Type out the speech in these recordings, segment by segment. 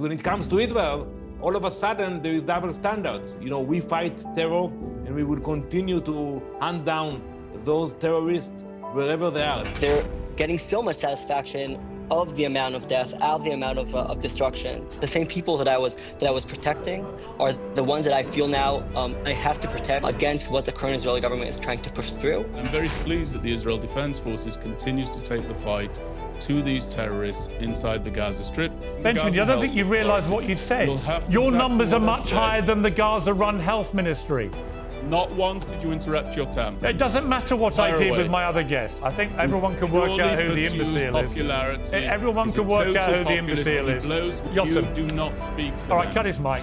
When it comes to Israel, all of a sudden there is double standards. We fight terror and we will continue to hunt down those terrorists wherever they are. They're getting so much satisfaction of the amount of death, of the amount of destruction. The same people that I was protecting are the ones that I feel now I have to protect against what the current Israeli government is trying to push through. I'm very pleased that the Israel Defense Forces continues to take the fight to these terrorists inside the Gaza Strip. Benjamin, I don't think you realise what you've said. Your numbers are much higher than the Gaza-run health ministry. Not once did you interrupt Yotam. It doesn't matter what I did with my other guest. I think everyone can work out who the imbecile is. Everyone can work out who the imbecile is. Yotam, you do not speak for All right, them. cut his mic.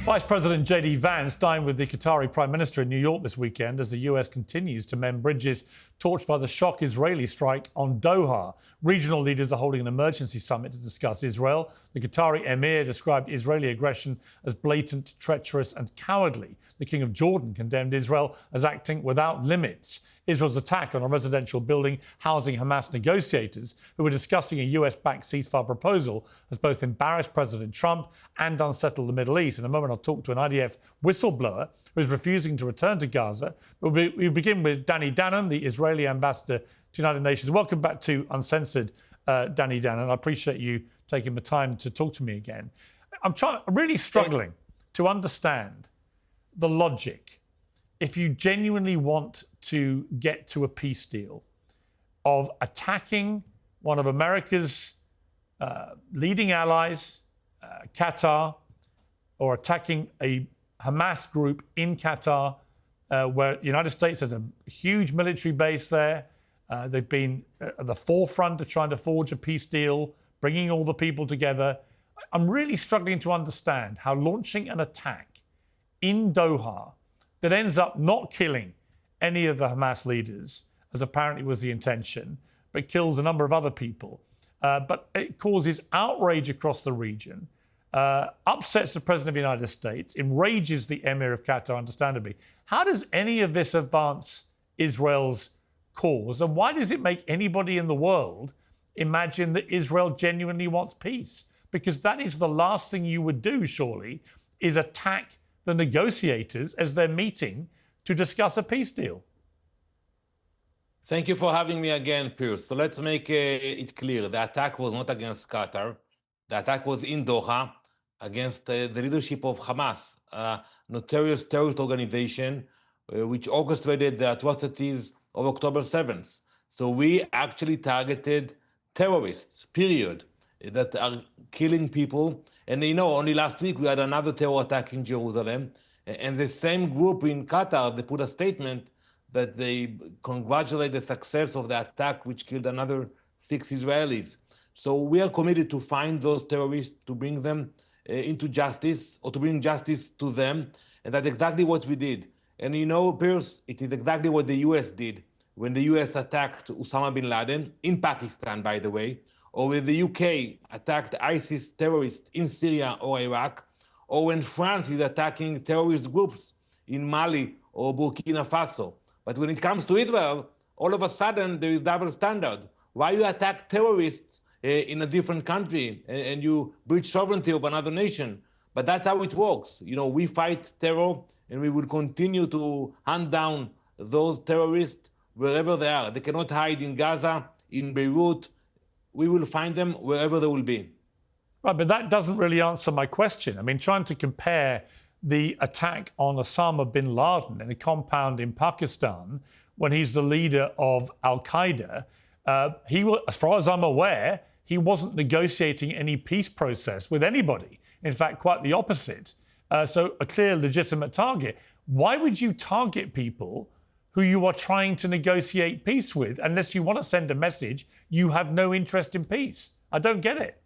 Vice President JD Vance dined with the Qatari Prime Minister in New York this weekend as the US continues to mend bridges torched by the shock Israeli strike on Doha. Regional leaders are holding an emergency summit to discuss Israel. The Qatari emir described Israeli aggression as blatant, treacherous and cowardly. The King of Jordan condemned Israel as acting without limits. Israel's attack on a residential building housing Hamas negotiators who were discussing a US-backed ceasefire proposal has both embarrassed President Trump and unsettled the Middle East. In a moment, I'll talk to an IDF whistleblower who is refusing to return to Gaza. We begin with Danny Danon, the Israeli ambassador to United Nations. Welcome back to Uncensored, Danny Danon. I appreciate you taking the time to talk to me again. I'm really struggling to understand the logic. If you genuinely want to get to a peace deal of attacking one of America's leading allies, Qatar, or attacking a Hamas group in Qatar, where the United States has a huge military base there. They've been at the forefront of trying to forge a peace deal, bringing all the people together. I'm really struggling to understand how launching an attack in Doha that ends up not killing any of the Hamas leaders, as apparently was the intention, but kills a number of other people. But it causes outrage across the region, upsets the President of the United States, enrages the Emir of Qatar, understandably. How does any of this advance Israel's cause? And why does it make anybody in the world imagine that Israel genuinely wants peace? Because that is the last thing you would do, surely, is attack the negotiators as they're meeting to discuss a peace deal. Thank you for having me again, Piers. So let's make it clear. The attack was not against Qatar. The attack was in Doha against the leadership of Hamas, a notorious terrorist organization which orchestrated the atrocities of October 7th. So we actually targeted terrorists, period, that are killing people. And only last week we had another terror attack in Jerusalem. And the same group in Qatar, they put a statement that they congratulate the success of the attack, which killed another 6 Israelis. So we are committed to find those terrorists, to bring them into justice, or to bring justice to them. And that's exactly what we did. And Piers, it is exactly what the US did when the US attacked Osama bin Laden, in Pakistan, by the way, or when the UK attacked ISIS terrorists in Syria or Iraq, or when France is attacking terrorist groups in Mali or Burkina Faso. But when it comes to Israel, all of a sudden there is double standard. Why you attack terrorists in a different country and you breach sovereignty of another nation? But that's how it works. We fight terror and we will continue to hunt down those terrorists wherever they are. They cannot hide in Gaza, in Beirut. We will find them wherever they will be. Right, but that doesn't really answer my question. I mean, trying to compare the attack on Osama bin Laden in a compound in Pakistan when he's the leader of Al-Qaeda, as far as I'm aware, he wasn't negotiating any peace process with anybody. In fact, quite the opposite. So a clear, legitimate target. Why would you target people who you are trying to negotiate peace with unless you want to send a message you have no interest in peace? I don't get it.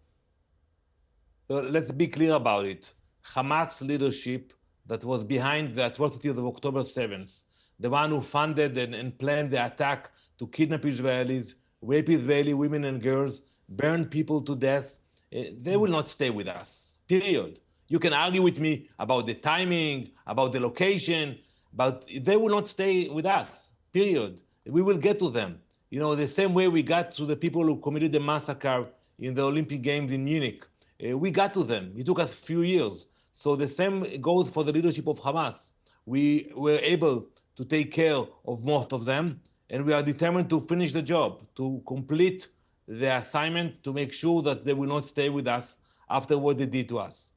Let's be clear about it. Hamas leadership that was behind the atrocities of October 7th, the one who funded and planned the attack to kidnap Israelis, rape Israeli women and girls, burn people to death, they will not stay with us, period. You can argue with me about the timing, about the location, but they will not stay with us, period. We will get to them. The same way we got to the people who committed the massacre in the Olympic Games in Munich. We got to them. It took us a few years. So the same goes for the leadership of Hamas. We were able to take care of most of them, and we are determined to finish the job, to complete the assignment, to make sure that they will not stay with us after what they did to us.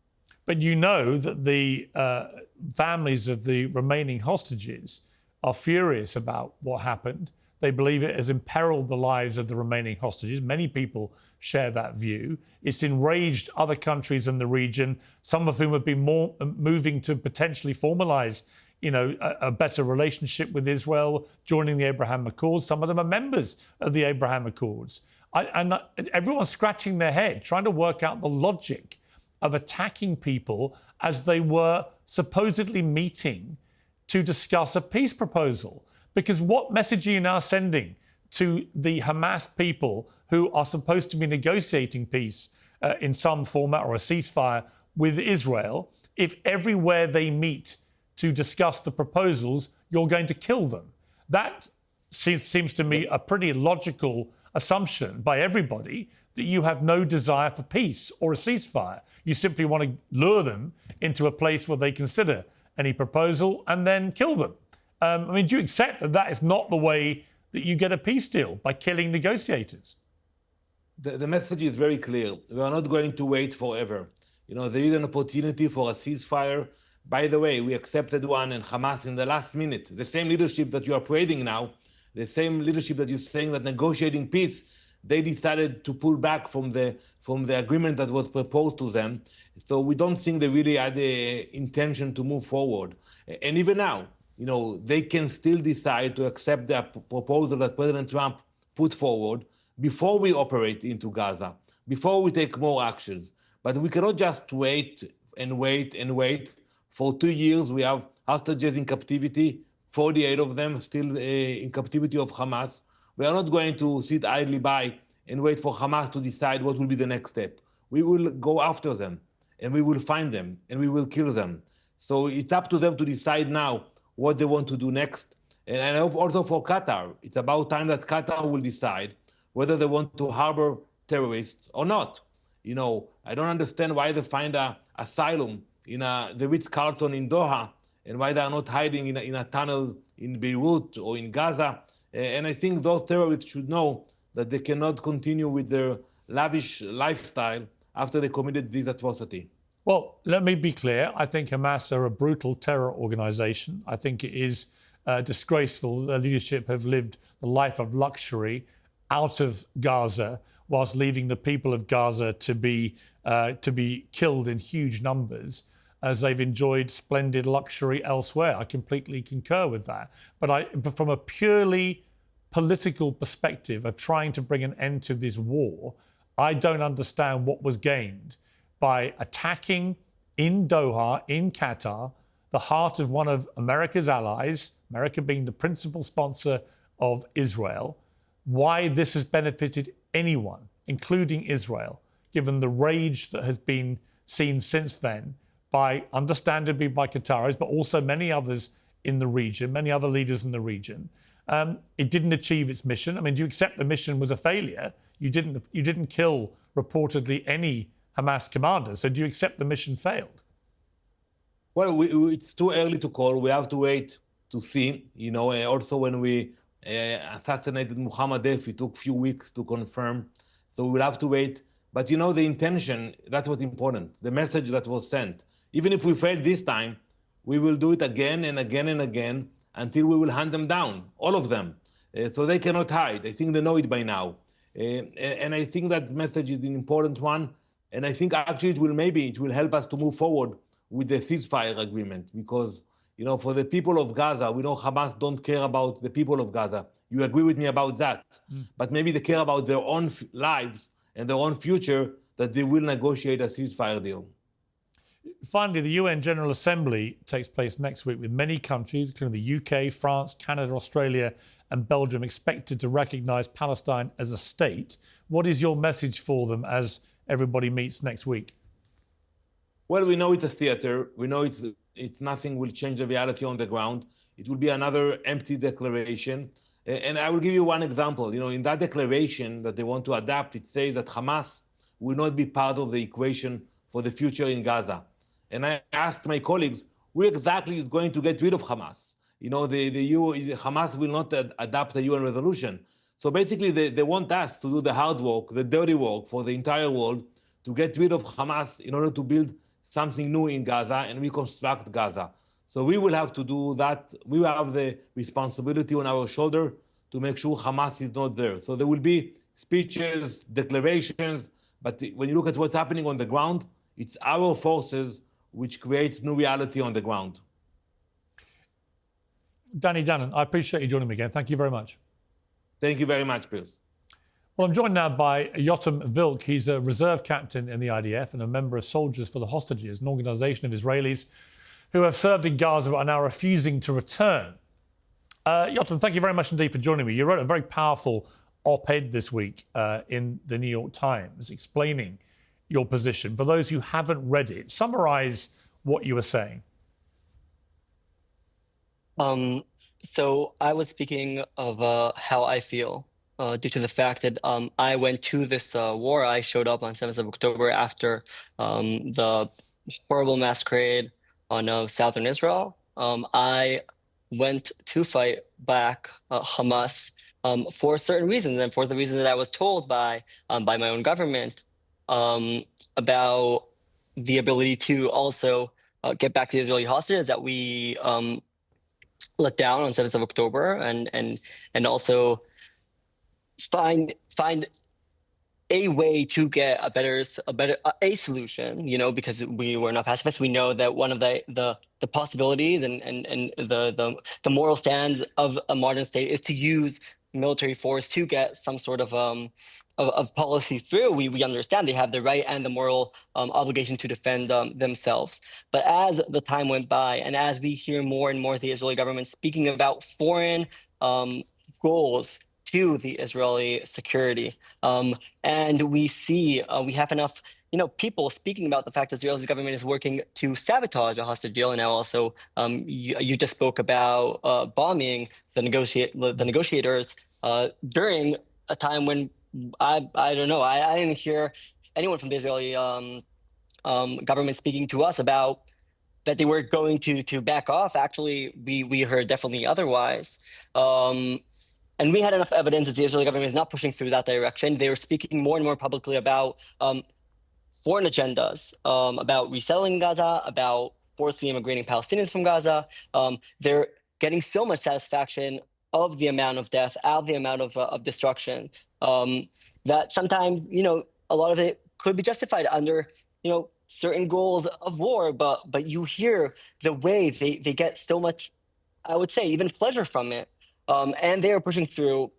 But you know that the families of the remaining hostages are furious about what happened. They believe it has imperiled the lives of the remaining hostages. Many people share that view. It's enraged other countries in the region, some of whom have been moving to potentially formalize, a better relationship with Israel, joining the Abraham Accords. Some of them are members of the Abraham Accords. And everyone's scratching their head, trying to work out the logic of attacking people as they were supposedly meeting to discuss a peace proposal. Because what message are you now sending to the Hamas people who are supposed to be negotiating peace in some format or a ceasefire with Israel if everywhere they meet to discuss the proposals, you're going to kill them? That seems to me a pretty logical assumption by everybody, that you have no desire for peace or a ceasefire. You simply want to lure them into a place where they consider any proposal and then kill them. Do you accept that that is not the way that you get a peace deal, by killing negotiators? The message is very clear. We are not going to wait forever. There is an opportunity for a ceasefire. By the way, we accepted one, and Hamas in the last minute, the same leadership that you are parading now, the same leadership that you're saying that negotiating peace, they decided to pull back from the agreement that was proposed to them. So we don't think they really had the intention to move forward. And even now, they can still decide to accept the proposal that President Trump put forward before we operate into Gaza, before we take more actions. But we cannot just wait and wait and wait. For 2 years, we have hostages in captivity, 48 of them still in captivity of Hamas. We are not going to sit idly by and wait for Hamas to decide what will be the next step. We will go after them, and we will find them, and we will kill them. So it's up to them to decide now what they want to do next. And I hope also for Qatar, it's about time that Qatar will decide whether they want to harbor terrorists or not. I don't understand why they find asylum in the Ritz-Carlton in Doha, and why they are not hiding in a tunnel in Beirut or in Gaza. And I think those terrorists should know that they cannot continue with their lavish lifestyle after they committed this atrocity. Well, let me be clear. I think Hamas are a brutal terror organization. I think it is disgraceful that their leadership have lived the life of luxury out of Gaza, whilst leaving the people of Gaza to be killed in huge numbers, as they've enjoyed splendid luxury elsewhere. I completely concur with that. But from a purely political perspective of trying to bring an end to this war, I don't understand what was gained by attacking in Doha, in Qatar, the heart of one of America's allies, America being the principal sponsor of Israel, why this has benefited anyone, including Israel, given the rage that has been seen since then, understandably by Qataris, but also many others in the region, many other leaders in the region. It didn't achieve its mission. Do you accept the mission was a failure? You didn't kill, reportedly, any Hamas commanders. So do you accept the mission failed? Well, it's too early to call. We have to wait to see. Also when we assassinated Muhammad Deif, it took a few weeks to confirm. So we'll have to wait. But the intention, that's what's important, the message that was sent. Even if we fail this time, we will do it again and again and again until we will hunt them down, all of them. So they cannot hide. I think they know it by now. And I think that message is an important one. And I think actually it will help us to move forward with the ceasefire agreement, because for the people of Gaza, we know Hamas don't care about the people of Gaza. You agree with me about that. But maybe they care about their own lives and their own future, that they will negotiate a ceasefire deal. Finally, the UN General Assembly takes place next week with many countries, including the UK, France, Canada, Australia and Belgium, expected to recognise Palestine as a state. What is your message for them as everybody meets next week? Well, we know it's a theater. We know it's nothing will change the reality on the ground. It will be another empty declaration. And I will give you one example. In that declaration that they want to adapt, it says that Hamas will not be part of the equation for the future in Gaza. And I asked my colleagues, who exactly is going to get rid of Hamas? You know, Hamas will not adopt a UN resolution. So basically, they want us to do the hard work, the dirty work for the entire world, to get rid of Hamas in order to build something new in Gaza and reconstruct Gaza. So we will have to do that. We will have the responsibility on our shoulder to make sure Hamas is not there. So there will be speeches, declarations, but when you look at what's happening on the ground, it's our forces which creates new reality on the ground. Danny Danon, I appreciate you joining me again. Thank you very much. Thank you very much, Piers. Well, I'm joined now by Yotam Vilk. He's a reserve captain in the IDF and a member of Soldiers for the Hostages, an organisation of Israelis who have served in Gaza but are now refusing to return. Yotam, thank you very much indeed for joining me. You wrote a very powerful op-ed this week in the New York Times explaining your position. For those who haven't read it, summarise what you were saying. So I was speaking of how I feel due to the fact that I went to this war. I showed up on 7th of October after the horrible massacre on southern Israel. I went to fight back Hamas for certain reasons, and for the reason that I was told by my own government about the ability to also get back the Israeli hostages that we let down on 7th of October, and also find a way to get a solution, you know, because we were not pacifists. We know that one of the possibilities and the moral stands of a modern state is to use military force to get some sort of policy through. We understand they have the right and the moral obligation to defend themselves. But as the time went by, and as we hear more and more the Israeli government speaking about foreign goals to the Israeli security, and we see we have enough, you know, people speaking about the fact that the Israeli government is working to sabotage a hostage deal. And now also you just spoke about bombing the negotiators during a time when I don't know, I didn't hear anyone from the Israeli government speaking to us about that they were going to back off. Actually, we heard definitely otherwise. And we had enough evidence that the Israeli government is not pushing through that direction. They were speaking more and more publicly about foreign agendas, about resettling Gaza, about forcibly immigrating Palestinians from Gaza. They're getting so much satisfaction of the amount of death, of the amount of destruction, that sometimes, you know, a lot of it could be justified under, you know, certain goals of war, but you hear the way they get so much, I would say, even pleasure from it. And they are pushing through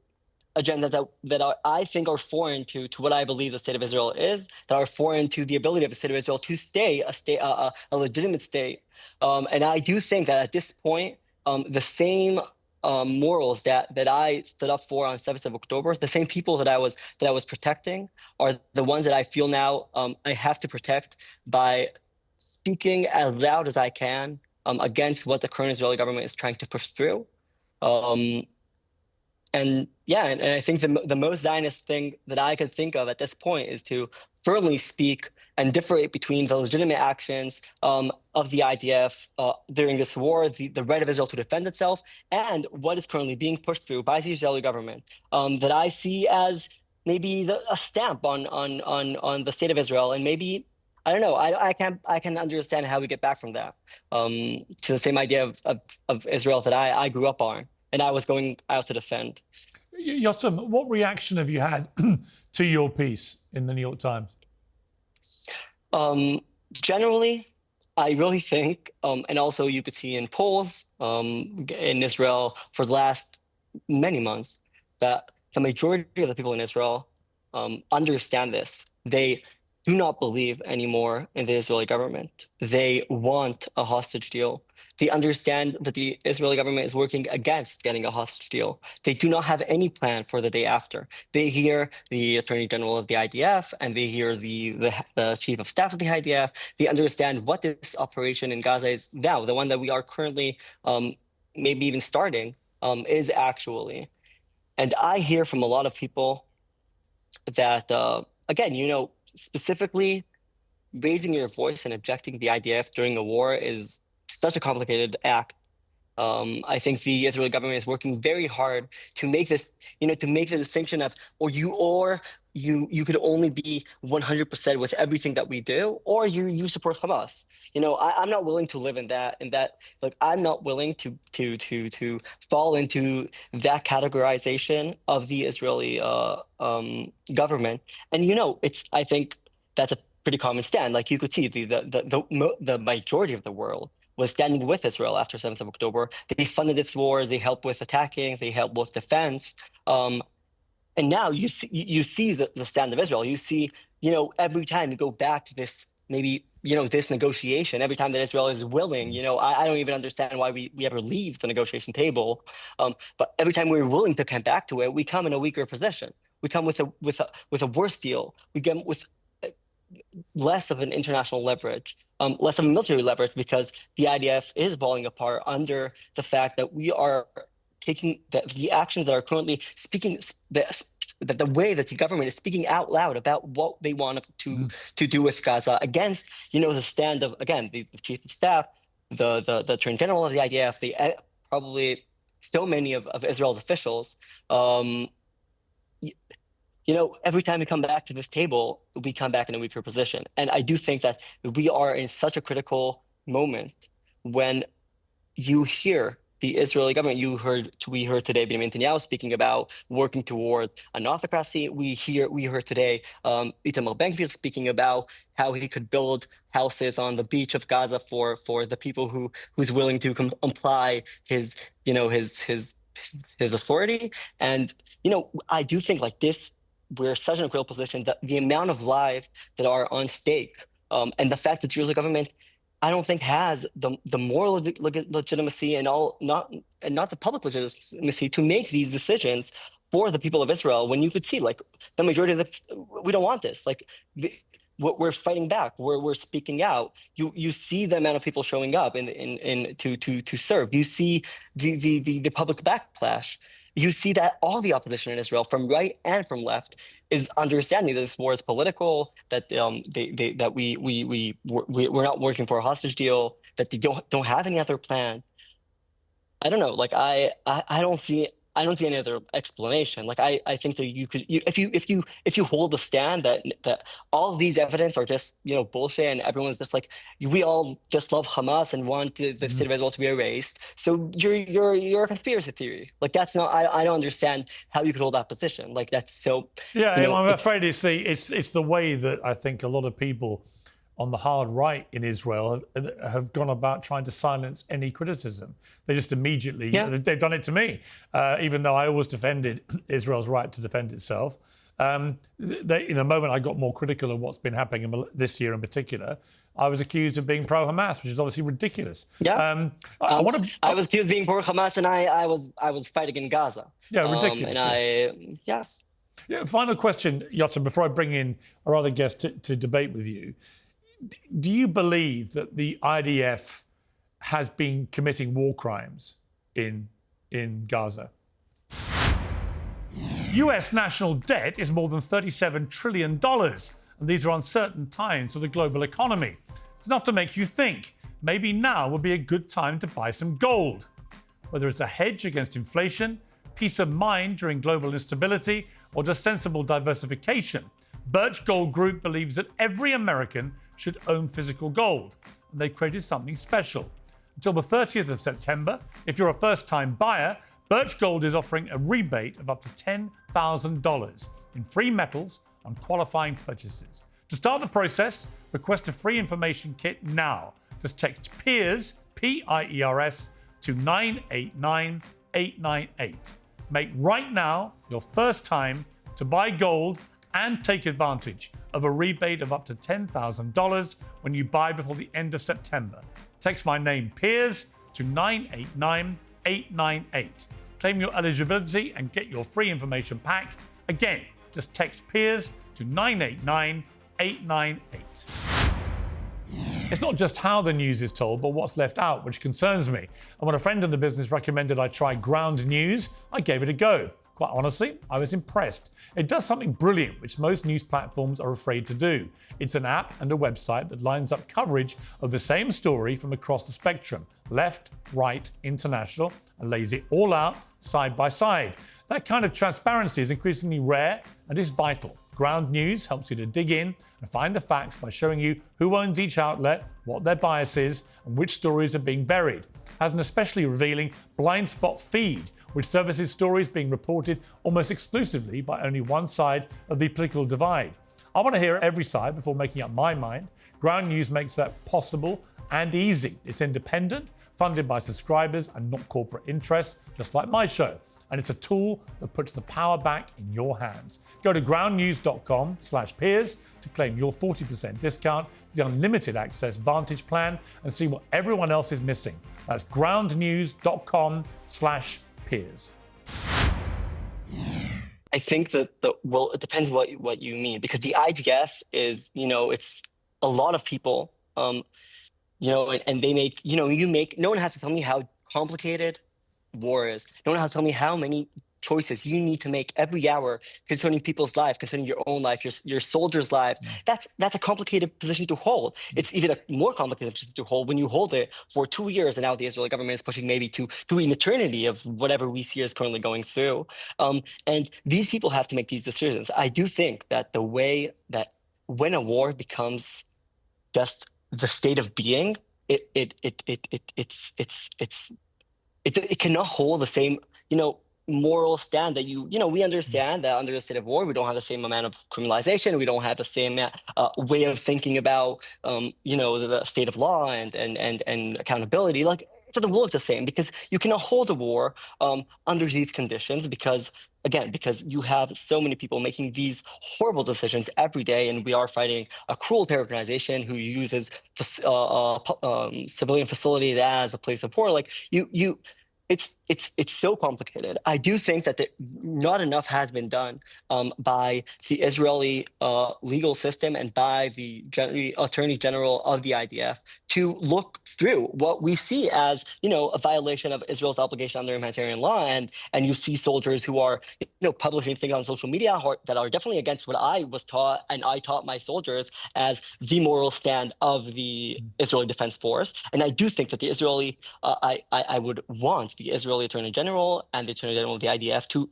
agendas that are, I think, are foreign to what I believe the state of Israel is, that are foreign to the ability of the state of Israel to stay a legitimate state. And I do think that at this point, the same morals that I stood up for on 7th of October, the same people that I was protecting, are the ones that I feel now I have to protect by speaking as loud as I can against what the current Israeli government is trying to push through. And I think the most Zionist thing that I could think of at this point is to firmly speak and differentiate between the legitimate actions of the IDF during this war, the right of Israel to defend itself, and what is currently being pushed through by the Israeli government that I see as maybe a stamp on the state of Israel. And maybe, I don't know, I can understand how we get back from that to the same idea of Israel that I grew up on and I was going out to defend. Yotam, what reaction have you had to your piece in the New York Times? Generally, I really think, and also you could see in polls in Israel for the last many months, that the majority of the people in Israel understand this. They do not believe anymore in the Israeli government. They want a hostage deal. They understand that the Israeli government is working against getting a hostage deal. They do not have any plan for the day after. They hear the Attorney General of the IDF and they hear the Chief of Staff of the IDF. They understand what this operation in Gaza is now, the one that we are currently maybe even starting, is actually. And I hear from a lot of people that, again, you know, specifically raising your voice and objecting the IDF during a war is such a complicated act. I think the Israeli government is working very hard to make this, to make the distinction of, you could only be 100% with everything that we do, or you support Hamas. I'm not willing to live in that. Like, I'm not willing to fall into that categorization of the Israeli government. And I think that's a pretty common stand. Like, you could see the majority of the world was standing with Israel after 7th of October. They funded its wars, they helped with attacking, they helped with defense. And now you see the stand of Israel. You see, every time you go back to this, maybe, this negotiation, every time that Israel is willing, I don't even understand why we ever leave the negotiation table. But every time we're willing to come back to it, we come in a weaker position. We come with a worse deal. We come with less of an international leverage, less of a military leverage, because the IDF is falling apart under the fact that we are taking the actions that are currently speaking, that the way that the government is speaking out loud about what they want to do with Gaza against, the stand of, again, the chief of staff, the attorney general of the IDF, probably so many of Israel's officials. Every time we come back to this table, we come back in a weaker position. And I do think that we are in such a critical moment when you hear the Israeli government. We heard today Benjamin Netanyahu speaking about working toward an autocracy. We heard today Yotam Vilk speaking about how he could build houses on the beach of Gaza for the people who's willing to comply his authority. And I do think like this, we're such in a critical position that the amount of lives that are on stake, and the fact that the Israeli government, I don't think, has the moral legitimacy and not the public legitimacy to make these decisions for the people of Israel. When you could see, like, the majority of we don't want this. Like, we're fighting back. We're speaking out. You see the amount of people showing up to serve. You see the public backlash. You see that all the opposition in Israel, from right and from left, is understanding that this war is political, that we're not working for a hostage deal, that they don't have any other plan. I don't know. Like, I don't see any other explanation. Like, I think that if you hold the stand that all of these evidence are just bullshit, and everyone's just like, we all just love Hamas and want the state of Israel to be erased, so you're a conspiracy theory. Like, that's not. I don't understand how you could hold that position. Like, that's so. Yeah, I'm afraid it's the way that I think a lot of people on the hard right in Israel have gone about trying to silence any criticism. They just immediately, they've done it to me, even though I always defended Israel's right to defend itself. In the moment I got more critical of what's been happening this year in particular, I was accused of being pro-Hamas, which is obviously ridiculous. Yeah, I was accused of being pro-Hamas, and I was fighting in Gaza. Yeah, ridiculous. Yes. Yeah, final question, Yotam, before I bring in our other guest to debate with you. Do you believe that the IDF has been committing war crimes in Gaza? US national debt is more than $37 trillion, and these are uncertain times for the global economy. It's enough to make you think, maybe now would be a good time to buy some gold. Whether it's a hedge against inflation, peace of mind during global instability, or just sensible diversification, Birch Gold Group believes that every American should own physical gold, and they've created something special. Until the 30th of September, if you're a first-time buyer, Birch Gold is offering a rebate of up to $10,000 in free metals on qualifying purchases. To start the process, request a free information kit now. Just text Piers, P-I-E-R-S, to 989898. Make right now your first time to buy gold and take advantage of a rebate of up to $10,000 when you buy before the end of September. Text my name, Piers, to 989898. Claim your eligibility and get your free information pack. Again, just text Piers to 989898. It's not just how the news is told, but what's left out, which concerns me. And when a friend in the business recommended I try ground news, I gave it a go. Quite honestly, I was impressed. It does something brilliant, which most news platforms are afraid to do. It's an app and a website that lines up coverage of the same story from across the spectrum, left, right, international, and lays it all out side by side. That kind of transparency is increasingly rare and is vital. Ground News helps you to dig in and find the facts by showing you who owns each outlet, what their bias is, and which stories are being buried. Has an especially revealing blind spot feed, which services stories being reported almost exclusively by only one side of the political divide. I want to hear every side before making up my mind. Ground News makes that possible and easy. It's independent, funded by subscribers and not corporate interests, just like my show. And it's a tool that puts the power back in your hands. Go to groundnews.com/peers to claim your 40% discount to the unlimited access Vantage plan and see what everyone else is missing. That's groundnews.com/peers. I think that it depends what you mean, because the IDF is, it's a lot of people, and they make, no one has to tell me how complicated war is. No one has to tell me how many choices you need to make every hour concerning people's life, concerning your own life, your soldiers' lives. That's a complicated position to hold. It's even a more complicated position to hold when you hold it for 2 years, and now the Israeli government is pushing maybe to an eternity of whatever we see is currently going through. And these people have to make these decisions. I do think that the way that when a war becomes just the state of being, it cannot hold the same, moral stand that we understand that under the state of war, we don't have the same amount of criminalization. We don't have the same way of thinking about, the state of law and accountability. Like, it doesn't look the same, because you cannot hold a war under these conditions, because you have so many people making these horrible decisions every day, and we are fighting a cruel terror organization who uses civilian facilities as a place of war. Like, it's so complicated. I do think that not enough has been done by the Israeli legal system and by the Attorney General of the IDF to look through what we see as, a violation of Israel's obligation under humanitarian law. And you see soldiers who are, publishing things on social media that are definitely against what I was taught, and I taught my soldiers as the moral stand of the Israeli Defense Force. And I do think that the Israeli, I would want the Israeli Attorney General and the Attorney General of the IDF to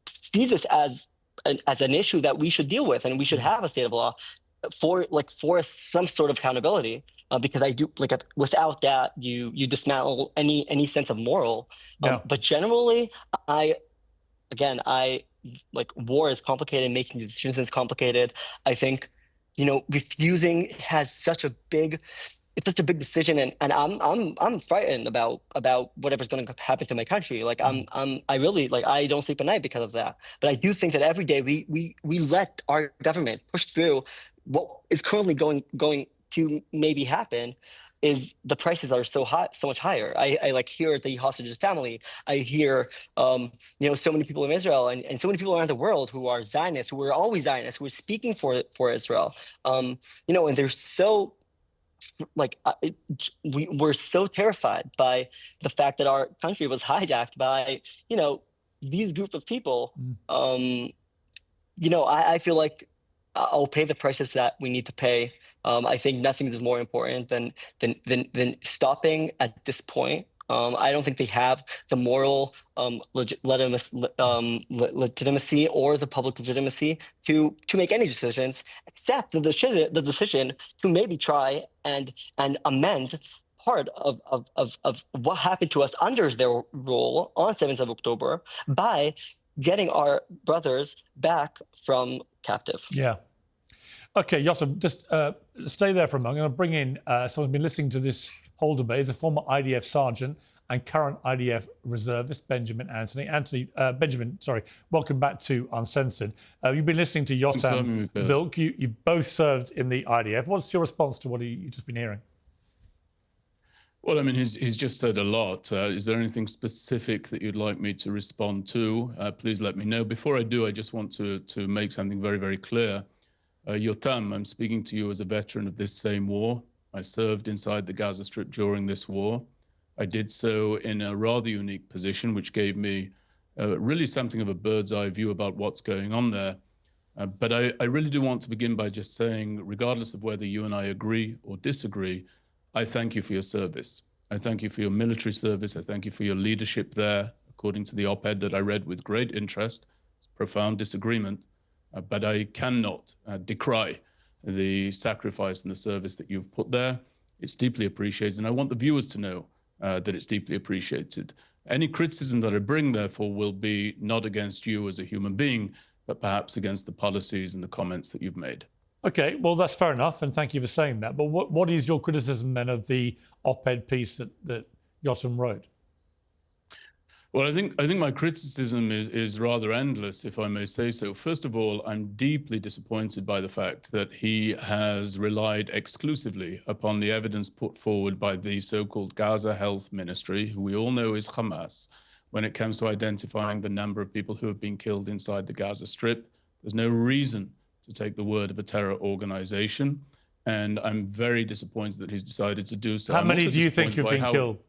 see this as an issue that we should deal with, and we should have a state of law for some sort of accountability. Because I do, without that, you dismantle any sense of moral. But generally, war is complicated. Making decisions is complicated. I think, refusing has such a big decision, and I'm frightened about whatever's going to happen to my country. I don't sleep at night because of that. But I do think that every day we let our government push through what is currently going to maybe happen. Is the prices are so much higher. I hear the hostages' family. I hear so many people in Israel and so many people around the world who are Zionists, who are always Zionists, who are speaking for Israel. And they're so we're so terrified by the fact that our country was hijacked by these group of people. I feel like I'll pay the prices that we need to pay. I think nothing is more important than stopping at this point. I don't think they have the moral legitimacy or the public legitimacy to make any decisions, except the decision to maybe try and amend part of what happened to us under their rule on 7th of October by getting our brothers back from captive. Yeah. Okay, Yotam, just stay there for a moment. I'm going to bring in someone who's been listening to this whole debate. He's a former IDF sergeant and current IDF reservist, Benjamin. Benjamin, welcome back to Uncensored. You've been listening to Yotam Vilk. You both served in the IDF. What's your response to what you've just been hearing? Well, I mean, he's just said a lot. Is there anything specific that you'd like me to respond to? Please let me know. Before I do, I just want to make something very, very clear. Yotam, I'm speaking to you as a veteran of this same war. I served inside the Gaza Strip during this war. I did so in a rather unique position, which gave me really something of a bird's eye view about what's going on there. But I really do want to begin by just saying, regardless of whether you and I agree or disagree, I thank you for your service. I thank you for your military service. I thank you for your leadership there, according to the op-ed that I read with great interest. It's profound disagreement, but I cannot decry the sacrifice and the service that you've put there. It's deeply appreciated, and I want the viewers to know that it's deeply appreciated. Any criticism that I bring, therefore, will be not against you as a human being, but perhaps against the policies and the comments that you've made. OK, well, that's fair enough, and thank you for saying that. But what is your criticism, then, of the op-ed piece that Yotam wrote? Well, I think my criticism is rather endless, if I may say so. First of all, I'm deeply disappointed by the fact that he has relied exclusively upon the evidence put forward by the so-called Gaza Health Ministry, who we all know is Hamas, when it comes to identifying the number of people who have been killed inside the Gaza Strip. There's no reason to take the word of a terror organization, and I'm very disappointed that he's decided to do so. How many do you think have been killed?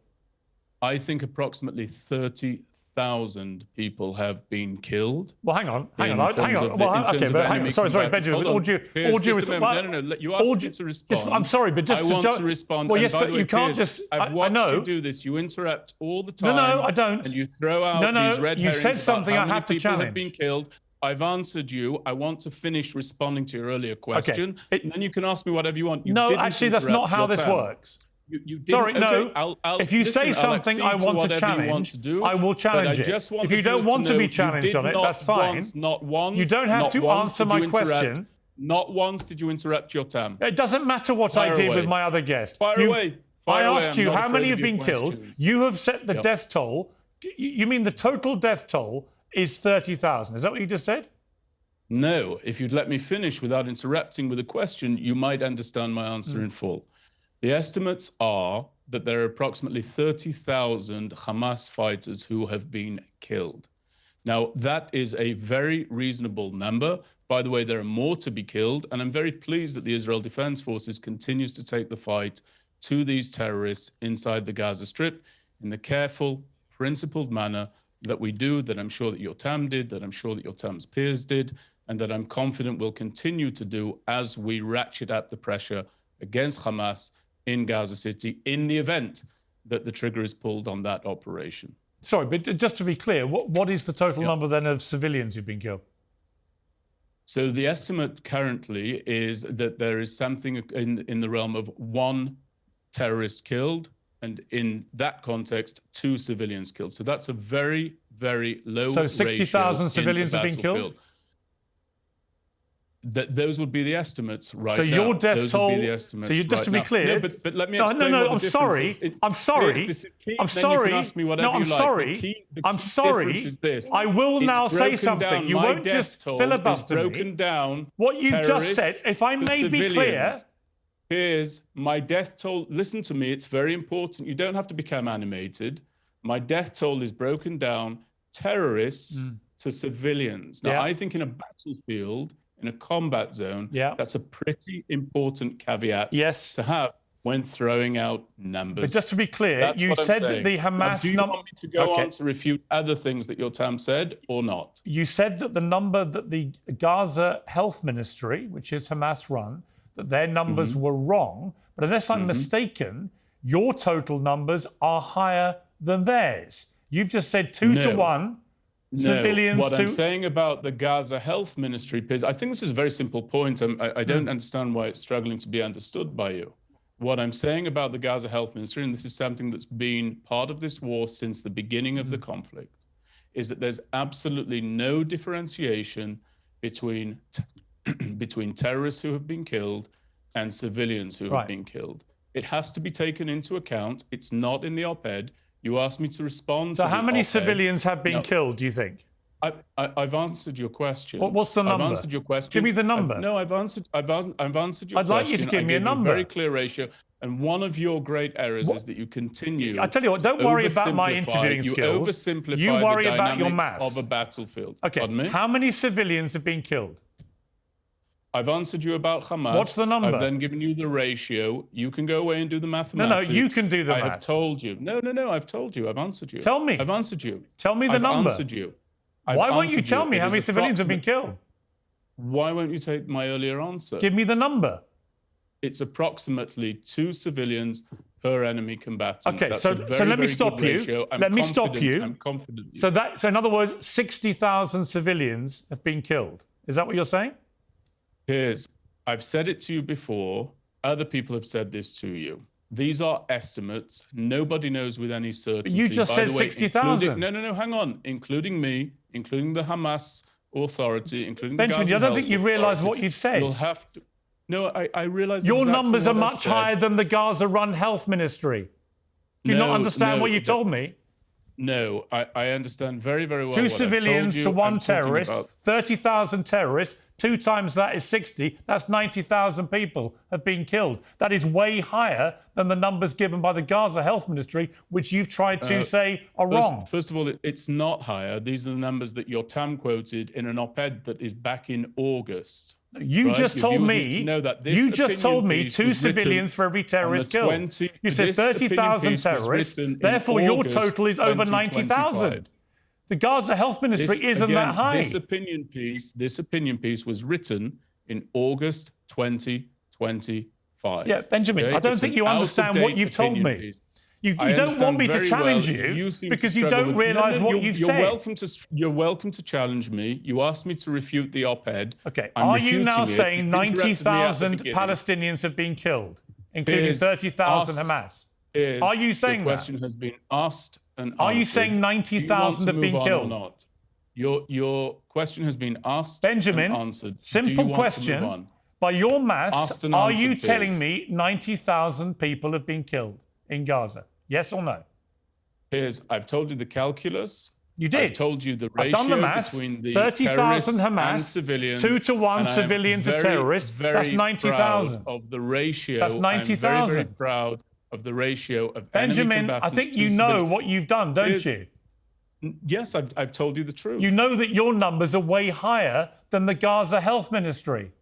I think approximately 30,000 people have been killed. Well, hang on. Well, okay, but hang on. Sorry, Benjamin. With all due respect, no. You asked me to respond. I'm sorry, but just I want to respond. Well, yes, but you can't Piers, just. I've watched you do this. You interrupt all the time. No, I don't. And you throw out these red herrings. You said something I have to challenge. Have been killed. I've answered you. I want to finish responding to your earlier question, and then you can ask me whatever you want. No, actually, that's not how this works. You Sorry, no. I'll if you say something I want to challenge, I will challenge it. If you don't want to be challenged on it, that's fine. Not once. You don't have to answer my question. Not once did you interrupt Yotam. It doesn't matter what I did with my other guest. Fire away. I asked you how many have been killed. You have set the death toll. You mean the total death toll is 30,000. Is that what you just said? No. If you'd let me finish without interrupting with a question, you might understand my answer in full. The estimates are that there are approximately 30,000 Hamas fighters who have been killed. Now, that is a very reasonable number. By the way, there are more to be killed, and I'm very pleased that the Israel Defense Forces continues to take the fight to these terrorists inside the Gaza Strip in the careful, principled manner that we do, that I'm sure that Yotam did, that I'm sure that Yotam's peers did, and that I'm confident will continue to do as we ratchet up the pressure against Hamas in Gaza City in the event that the trigger is pulled on that operation. Sorry, but just to be clear, what is the total number then of civilians who've been killed? So the estimate currently is that there is something in the realm of 1 terrorist killed, and in that context, 2 civilians killed. So that's a very, very low ratio. So 60,000 civilians have been killed? Those would be the estimates right now. So your death toll. Would be the estimates Just to be clear. No, but let me explain. No. I'm sorry. I'm sorry. This is key. I'm sorry. You can ask me whatever I'm you like. sorry. I'm sorry. Is this. I will now say something. You won't just filibuster broken me. Down. What you've just said, if I may be clear. Here's my death toll. Listen to me. It's very important. You don't have to become animated. My death toll is broken down terrorists to civilians. Now, I think in a battlefield, in a combat zone, that's a pretty important caveat to have when throwing out numbers. But just to be clear, you said that the Hamas... Do you want me to go on to refute other things that Yotam said or not? You said that the number that the Gaza Health Ministry, which is Hamas-run, that their numbers were wrong. But unless I'm mistaken, your total numbers are higher than theirs. You've just said 2 to 1. Civilians. What I'm saying about the Gaza Health Ministry, Piers, I think this is a very simple point. I don't understand why it's struggling to be understood by you. What I'm saying about the Gaza Health Ministry, and this is something that's been part of this war since the beginning of the conflict, is that there's absolutely no differentiation between terrorists who have been killed and civilians who have been killed. It has to be taken into account. It's not in the op-ed. You asked me to respond. So how many civilians have been killed, do you think? I've answered your question. What's the number? I've answered your question. Give me the number. I've answered your question. I'd like you to give me a number. A very clear ratio. And one of your great errors is that you continue. I tell you what, don't worry about my interviewing skills. Oversimplify you worry the about your dynamics maths of a battlefield. Okay. Pardon me? How many civilians have been killed? I've answered you about Hamas. What's the number? I've then given you the ratio. You can go away and do the mathematics. No, you can do the I have maths. told you. No, I've told you. I've answered you. Tell me. I've answered you. Tell me the I've number. answered you. Why won't you tell me how many civilians have been killed? Why won't you take my earlier answer? Give me the number. It's approximately 2 civilians per enemy combatant. Okay, That's so a very, let me very stop good you. ratio. Let me stop you. I'm confident. So in other words, 60,000 civilians have been killed. Is that what you're saying? Piers, I've said it to you before. Other people have said this to you. These are estimates. Nobody knows with any certainty. But you just said 60,000. No, hang on. Including me, including the Hamas Authority, including Benjamin, the Gaza I don't think you realise what you've said. You'll have to... No, I realise Your exactly numbers are what I've much said. higher than the Gaza-run health ministry. Do you not understand what you've told me? No, I understand very, very well. 2 what I've civilians told to you. 1 I'm talking terrorist, about- 30,000 terrorists, 2 times that is 60, that's 90,000 people have been killed. That is way higher than the numbers given by the Gaza Health Ministry, which you've tried to say are wrong. First of all, it's not higher. These are the numbers that Yotam quoted in an op-ed that is back in August. You right? just Your told viewers me, need to know that this you just told me opinion piece 2 was written civilians for every terrorist on the killed. 20 You said this opinion 30,000 piece was terrorists, written in therefore your August total is over 2025. 90,000. The Gaza Health Ministry isn't Again, that high. This opinion piece was written in August 2025. Yeah, Benjamin, okay? I don't It's think an you understand what out-of-date you've told opinion me. piece. You I don't want understand me to very challenge well. you seem because to you struggle don't with- realise what you've you're said. You're welcome to challenge me. You asked me to refute the op-ed. Okay, I'm are you now refuting it. saying You interrupted me at the 90,000 beginning. Palestinians have been killed, including Piers 30,000 asked- Hamas? Piers, Are you saying the question has been asked and answered. Are you saying 90,000 have been killed? Or not? Your question has been asked Benjamin, and answered. simple Do you want to question. move on? By your maths, Asked and are you answered, telling Piers. me 90,000 people have been killed in Gaza? Yes or no? Piers, I've told you the calculus. You did. I've told you the I've ratio done the maths. between the 30,000 terrorists Hamas, and civilians. 2 to 1 and I am civilian to very, terrorist. very That's 90,000. proud of the ratio. That's I'm very, 90,000. very proud of the ratio of Benjamin, enemy I combatants think to you know civilians. what you've done, don't Piers, you? Yes, I've told you the truth. You know that your numbers are way higher than the Gaza Health Ministry.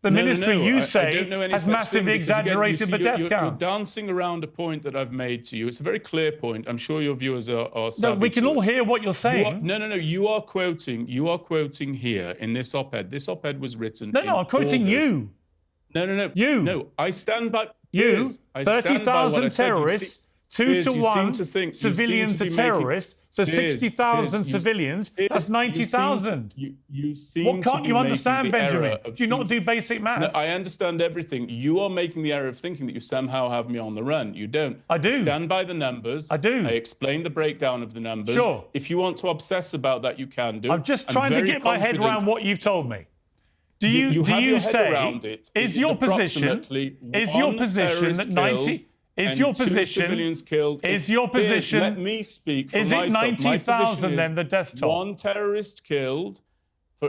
The ministry no, you I say don't know any has such thing, massively because again, you exaggerated see, the death you're count. dancing around a point that I've made to you. It's a very clear point. I'm sure your viewers are No, savvy we can to all it. hear what you're saying. No. You are quoting here in this op-ed. This op-ed was written No, in I'm quoting August. you. No. You. No, I stand by... You, Piers, I stand by what I 30,000 said. You terrorists, see- 2 Piers, to you 1 seem to think- you civilian seem to be making- terrorist, so Piers, 60,000 Piers, civilians, Piers, that's 90,000. You seem What can't to you be understand, making the Benjamin? error of Do you not thinking- do basic No, maths? I understand everything. You are making the error of thinking that you somehow have me on the run. You don't. I do. Stand by the numbers. I do. I explain the breakdown of the numbers. Sure. If you want to obsess about that, you can do. I'm just trying to very get my head confident- around what you've told me. Do you have your head say around it. It is your position approximately is your one position that terrorist 90 killed is and your 2 position civilians killed? is your Piers, position let me speak for is it myself. My 90,000 position then is the death toll? 1 terrorist killed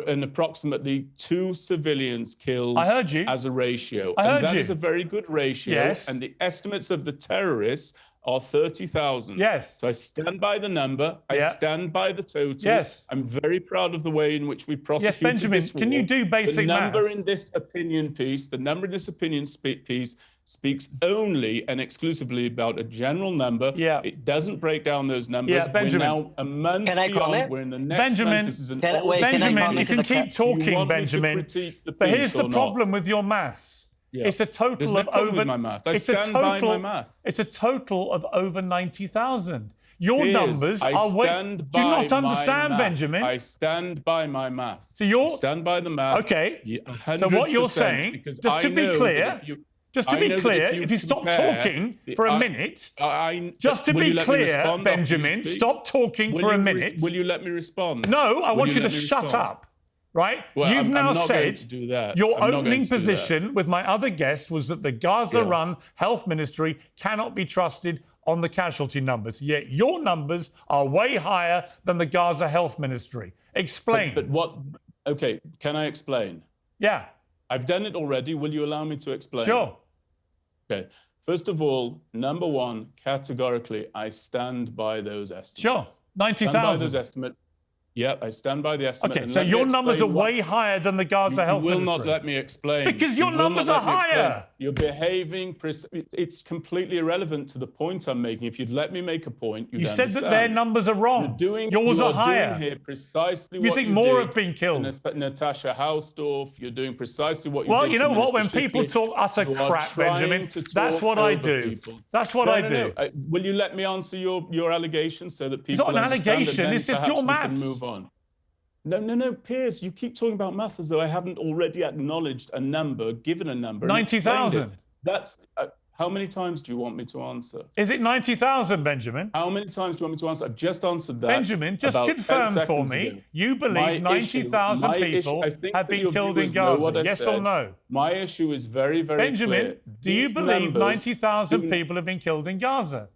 and approximately 2 civilians killed. I heard you. As a ratio. I heard and that you. is a very good ratio. Yes. And the estimates of the terrorists are 30,000. Yes. So I stand by the number. I Yeah. stand by the total. Yes. I'm very proud of the way in which we prosecuted Benjamin, this can war. you do basic The number maths? in this opinion piece, the number in this opinion piece speaks only and exclusively about a general number. Yeah. It doesn't break down those numbers. Yeah, Benjamin. We're now a month Can I beyond. comment? We're in the next Benjamin, month. This is an Can I- old wait, can I Benjamin, comment you to can the keep You talking, want me to Benjamin. critique the But piece here's the or not? problem with your maths. Yeah. It's a total There's no of problem over. with my math. I it's a stand by total. my math. It's a total of over 90,000. Your Piers, numbers I are way. stand Do you by not my understand, math. Benjamin? I stand by my math. So you're- stand by the math. Okay. Yeah, So what you're 100%, saying, because just to I be know clear, that if you- Just to I be know that clear, if if you stop compare talking the- for a I- minute, Just to be clear, Benjamin, stop talking for a minute. Will you let me respond? No, I Will want you to let me shut respond? up. Right? Well, You've I'm now not said going to do that. your I'm not opening going to do that. position with my other guest was that the Gaza-run health ministry cannot be trusted on the casualty numbers. Yet your numbers are way higher than the Gaza health ministry. Explain. But what? Okay, can I explain? Yeah, I've done it already. Will you allow me to explain? sure. Okay. First of all, number one, categorically, I stand by those estimates. Sure. Stand by those 90,000. estimates. Yeah, I stand by the estimate. Okay, so your numbers are way higher than the Gaza Health Ministry. You will not let me explain. Because your numbers are higher. You're behaving, it's completely irrelevant to the point I'm making. If you'd let me make a point, you'd understand. You said that their numbers are wrong. Yours are higher. Doing here precisely you what think you more did have been killed? Natasha Hausdorff, you're doing precisely what you did. Well, you know to what? Minister When people Shipley, talk utter crap, Benjamin, that's what I do. That's what I do. Will you let me answer your allegation so that people It's not an allegation, it's just your maths. Move on. No, Piers, you keep talking about maths as though I haven't already acknowledged a number, given a number. 90,000. That's how many times do you want me to answer? Is it 90,000, Benjamin? How many times do you want me to answer? I've just answered that. Benjamin, just confirm for me, ago. you believe 90,000 people have been killed in Gaza, yes or no? My issue is very, very Benjamin, clear. do you believe 90,000 people have been killed in Gaza?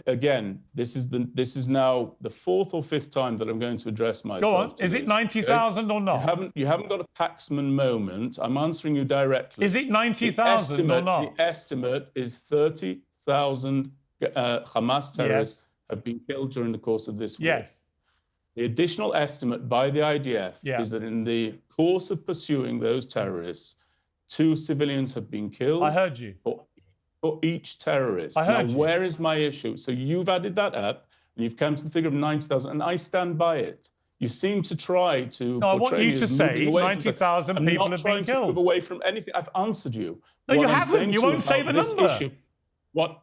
Again, this is now the fourth or fifth time that I'm going to address myself. Go on. Is it 90,000 or not? You haven't got a Paxman moment. I'm answering you directly. Is it 90,000 or not? The estimate is 30,000 Hamas terrorists have been killed during the course of this war. Yes. The additional estimate by the IDF is that in the course of pursuing those terrorists, 2 civilians have been killed. I heard you. For each terrorist. I heard you. Where is my issue? So you've added that up, and you've come to the figure of 90,000, and I stand by it. You seem to try to. No, I want you to say 90,000 people have been killed. I'm not trying to move away from anything. I've answered you. No, you haven't. You won't say the number. What?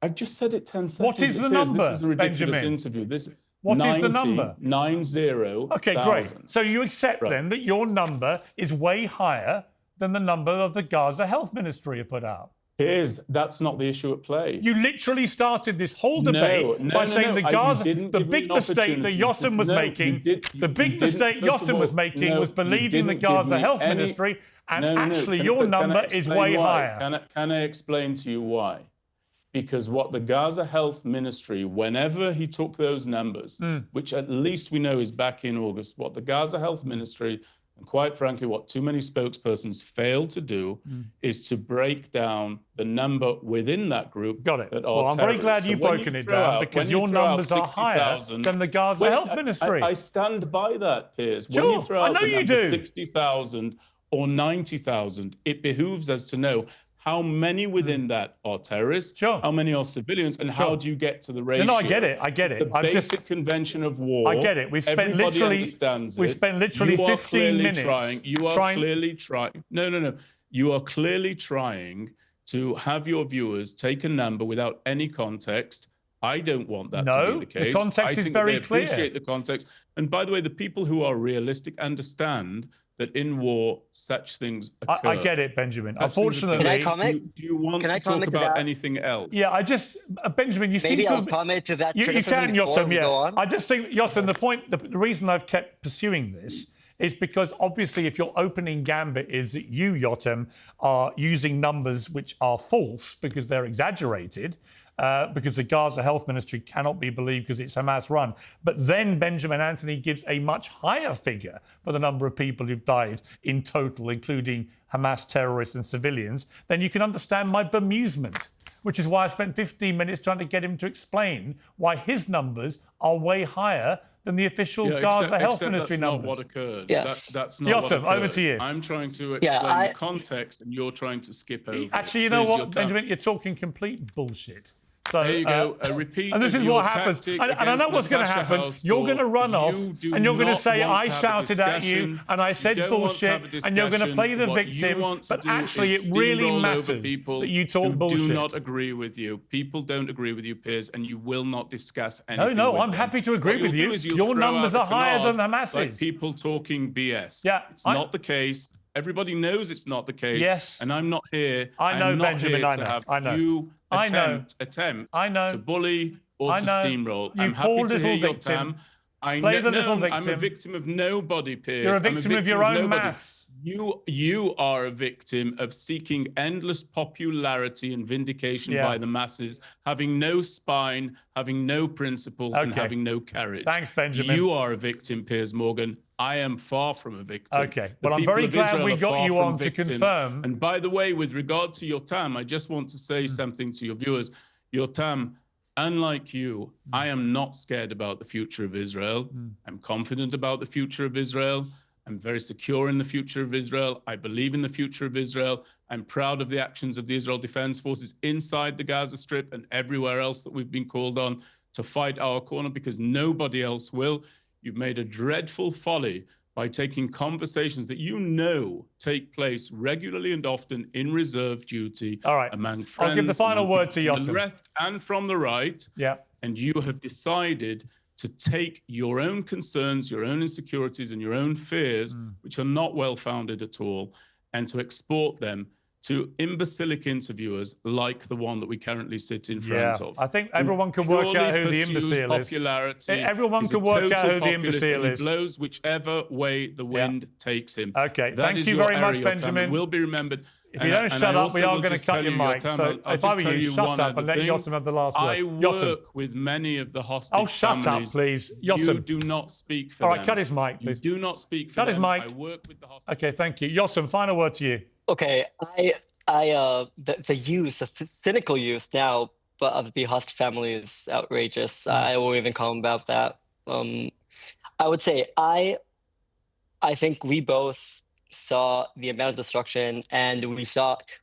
I've just said it 10 seconds. What is the number, This is a ridiculous Benjamin? interview. What is the number? 90. Okay, great. So you accept then that your number is way higher than the number of the Gaza Health Ministry have put out. That's not the issue at play. You literally started this whole debate by saying the Gaza, the big mistake that Yotam was making, the big mistake Yotam was making was believing the Gaza Health Ministry, and actually your number is way higher. Can I explain to you why? Because what the Gaza Health Ministry, whenever he took those numbers, which at least we know is back in August, what the Gaza Health Ministry, and quite frankly, what too many spokespersons fail to do is to break down the number within that group. Got it. Well, I'm very glad you've broken it down because your numbers are higher than the Gaza Health Ministry. I stand by that, Piers. Sure, when you throw out I know the you number do. 60,000 or 90,000, it behooves us to know how many within that are terrorists, how many are civilians, and how do you get to the ratio? No, I get it. The basic convention of war. I get it. We've spent literally 15 minutes. You are clearly trying. No. You are clearly trying to have your viewers take a number without any context. I don't want that to be the case. The context is very clear. I appreciate the context. And by the way, the people who are realistic understand that in war, such things occur. I get it, Benjamin. Unfortunately, can I comment? Do you want to talk about anything else? Yeah, Benjamin, you seem to. Maybe I'll comment to that. You can, Yotam. Yeah, I just think, Yotam. The reason I've kept pursuing this is because obviously, if your opening gambit is that you, Yotam, are using numbers which are false because they're exaggerated. Because the Gaza Health Ministry cannot be believed because it's Hamas run. But then Benjamin Anthony gives a much higher figure for the number of people who've died in total, including Hamas terrorists and civilians. Then you can understand my bemusement, which is why I spent 15 minutes trying to get him to explain why his numbers are way higher than the official Gaza Health Ministry numbers. That's not what occurred. Yes. That's not what occurred. Over to you. I'm trying to explain the context, and you're trying to skip over. Actually, you know what, Benjamin? You're talking complete bullshit. So, there you go. A repeat. And this is what happens. And I know what's going to happen. You're going to run off and you're going to say, I shouted at you and I said bullshit, and you're going to play the victim. But actually, it really matters that you talk bullshit. Do not agree with you. People don't agree with you, Piers, and you will not discuss anything. No, I'm happy to agree with you. Your numbers are higher than Hamas's. Like people talking BS. Yeah, it's not the case. Everybody knows it's not the case. Yes. And I'm not here. I know, Benjamin. I know. You attempt to bully or to steamroll. I'm happy to hear your Yotam. Play the little victim. I'm a victim of nobody, Piers. You're a victim of your own maths. You are a victim of seeking endless popularity and vindication by the masses, having no spine, having no principles, and having no courage. Thanks, Benjamin. You are a victim, Piers Morgan. I am far from a victim. Okay. Well, I'm very glad we got you on to confirm. And by the way, with regard to Yotam, I just want to say something to your viewers. Yotam, unlike you, I am not scared about the future of Israel. I'm confident about the future of Israel. I'm very secure in the future of Israel. I believe in the future of Israel. I'm proud of the actions of the Israel Defense Forces inside the Gaza Strip and everywhere else that we've been called on to fight our corner, because nobody else will. You've made a dreadful folly by taking conversations that you know take place regularly and often in reserve duty among friends. I'll give the final word to Yotam. From the left and from the right. Yeah. And you have decided to take your own concerns, your own insecurities, and your own fears, which are not well-founded at all, and to export them to imbecilic interviewers like the one that we currently sit in front of. I think everyone can work out who the imbecile is. Everyone can work out who the imbecile is. He blows whichever way the wind takes him. Okay, thank you very much, Benjamin. Will be remembered. If you don't shut up, we are going to cut your mic. So if I were you, shut up and let Yotam have the last word. I work with many of the hostage families. Oh, shut up, please. Yotam. You do not speak for them. All right, cut his mic, please. You do not speak for them. Cut his mic. I work with the hostages. Okay, thank you. Yotam, final word to you. Okay, the use, the cynical use now of the hostage family is outrageous. I won't even comment about that. I would say I think we both saw the amount of destruction, and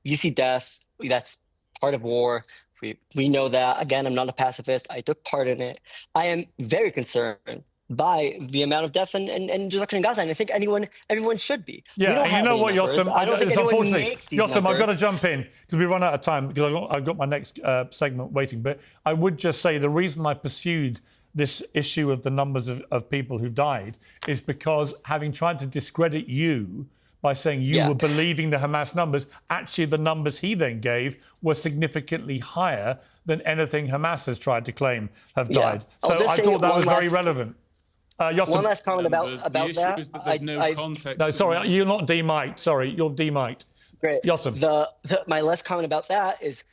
you see death. That's part of war. We know that. Again, I'm not a pacifist. I took part in it. I am very concerned by the amount of death and destruction in Gaza, and I think everyone should be. Yeah, and you know what, Yotam? Unfortunately, Yotam, I've got to jump in because we run out of time because I've got my next segment waiting. But I would just say the reason I pursued this issue of the numbers of people who've died is because, having tried to discredit you by saying you were believing the Hamas numbers, actually the numbers he then gave were significantly higher than anything Hamas has tried to claim have died. So I thought that was very relevant. Yotam. One last comment about the issue that. is that there's no context. No, sorry, you're not demiked. Sorry, you're demiked. Great. Yotam. My last comment about that is,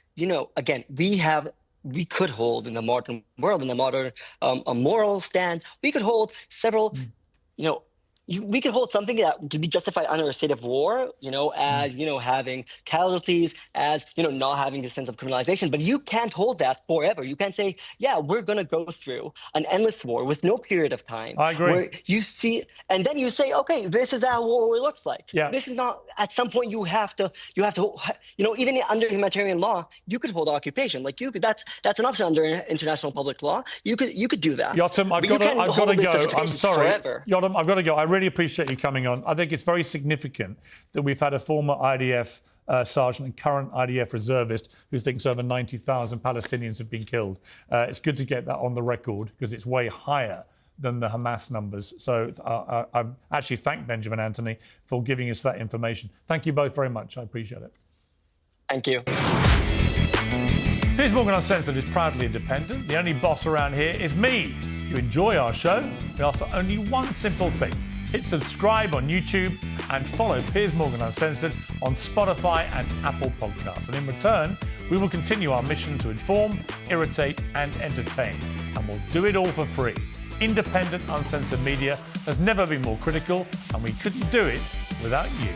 again, we could hold in the modern world, in the modern a moral stand, we could hold several, we could hold something that could be justified under a state of war, as, having casualties, as, not having a sense of criminalization. But you can't hold that forever. You can't say, we're going to go through an endless war with no period of time. I agree. Where you see, and then you say, okay, this is how war looks like. Yeah. This is not, at some point you have to, even under humanitarian law, you could hold occupation. Like that's an option under international public law. You could do that. Yotam, I've got to go. I'm sorry. Forever. Yotam, I've got to go. I really appreciate you coming on. I think it's very significant that we've had a former IDF sergeant and current IDF reservist who thinks over 90,000 Palestinians have been killed. It's good to get that on the record because it's way higher than the Hamas numbers. So I actually thank Benjamin Anthony for giving us that information. Thank you both very much. I appreciate it. Thank you. Piers Morgan Uncensored is proudly independent. The only boss around here is me. If you enjoy our show, we ask for only one simple thing. Hit subscribe on YouTube and follow Piers Morgan Uncensored on Spotify and Apple Podcasts. And in return, we will continue our mission to inform, irritate and entertain. And we'll do it all for free. Independent, uncensored media has never been more critical, and we couldn't do it without you.